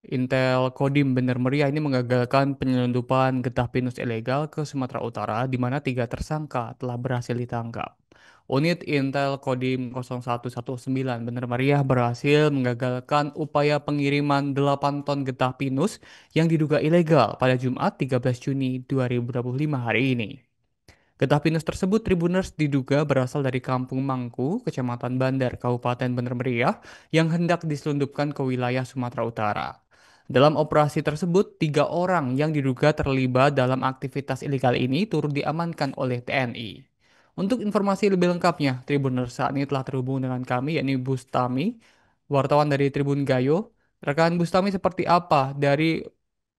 Intel Kodim Bener Meriah ini mengagalkan penyelundupan getah pinus ilegal ke Sumatera Utara, di mana tiga tersangka telah berhasil ditangkap. Unit Intel Kodim 0119 Bener Meriah berhasil mengagalkan upaya pengiriman 8 ton getah pinus yang diduga ilegal pada Jumat 13 Juni 2025 hari ini. Getah pinus tersebut Tribuners diduga berasal dari Kampung Mangku, Kecamatan Bandar, Kabupaten Bener Meriah, yang hendak diselundupkan ke wilayah Sumatera Utara. Dalam operasi tersebut, 3 orang yang diduga terlibat dalam aktivitas ilegal ini turut diamankan oleh TNI. Untuk informasi lebih lengkapnya, Tribuners saat ini telah terhubung dengan kami, yakni Bustami, wartawan dari Tribun Gayo. Rekan Bustami, seperti apa dari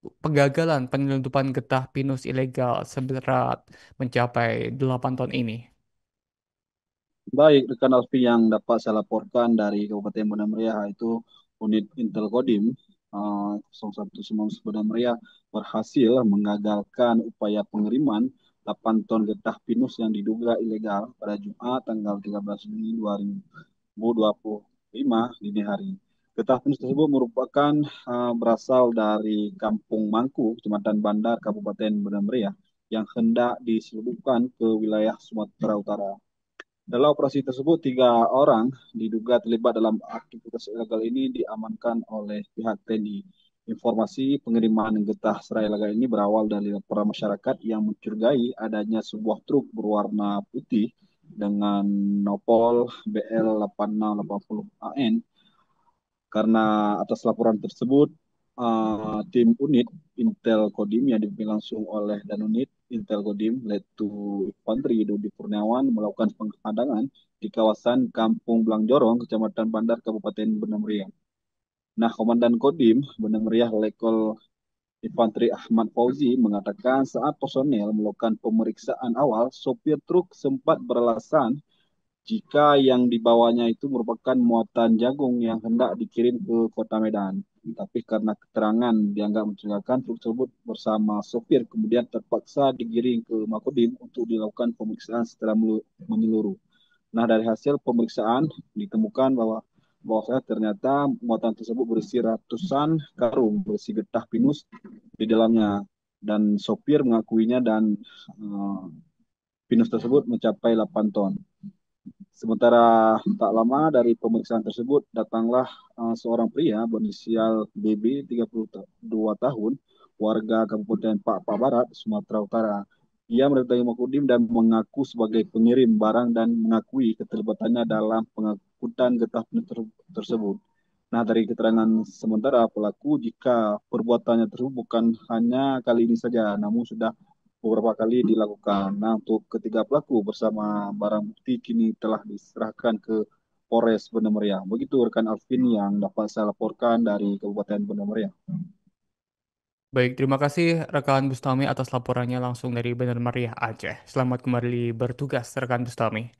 penggagalan penyelundupan getah pinus ilegal seberat mencapai 8 ton ini? Baik, rekan Alfi yang dapat saya laporkan dari Kabupaten Banda Meriah itu unit Intel Kodim 0119 Banda Meriah berhasil mengagalkan upaya pengiriman 8 ton getah pinus yang diduga ilegal pada Jumat tanggal 13 Juni 2025 dini hari. Getah pinus tersebut merupakan berasal dari Kampung Mangku, Kecamatan Bandar, Kabupaten Banda Meriah yang hendak diselundupkan ke wilayah Sumatera Utara. Dalam operasi tersebut, 3 orang diduga terlibat dalam aktivitas ilegal ini diamankan oleh pihak TNI. Informasi pengiriman getah serai ilegal ini berawal dari laporan masyarakat yang mencurigai adanya sebuah truk berwarna putih dengan nopol BL 8680 AN. Karena atas laporan tersebut, tim unit Intel Kodim yang dipimpin langsung oleh Danunit Intel Kodim, Letu Infantri Dodi Kurniawan melakukan penghadangan di kawasan Kampung Blangjorong, Kecamatan Bandar, Kabupaten Banda Meriah. Nah, Komandan Kodim Banda Meriah Lekol Infantri Ahmad Fauzi mengatakan saat personel melakukan pemeriksaan awal, sopir truk sempat beralasan jika yang dibawanya itu merupakan muatan jagung yang hendak dikirim ke Kota Medan. Tapi karena keterangan dianggap mencurigakan, truk tersebut bersama sopir kemudian terpaksa digiring ke Makodim untuk dilakukan pemeriksaan secara menyeluruh. Nah, dari hasil pemeriksaan ditemukan bahwa ternyata muatan tersebut berisi ratusan karung berisi getah pinus di dalamnya dan sopir mengakuinya dan uh, pinus tersebut mencapai 8 ton. Sementara tak lama dari pemeriksaan tersebut, datanglah seorang pria berinisial BB 32 tahun, warga Kabupaten Pak Barat, Sumatera Utara. Ia mendatangi Makodim dan mengaku sebagai pengirim barang dan mengakui keterlibatannya dalam pengangkutan getah tersebut. Nah, dari keterangan sementara pelaku, jika perbuatannya tersebut bukan hanya kali ini saja, namun sudah beberapa kali dilakukan. Nah, untuk ketiga pelaku bersama barang bukti kini telah diserahkan ke Polres Banda Meriah. Begitu rekan Alvin yang dapat saya laporkan dari Kabupaten Banda Meriah. Baik, terima kasih rekan Bustami atas laporannya langsung dari Bener Meriah Aceh. Selamat kembali bertugas rekan Bustami.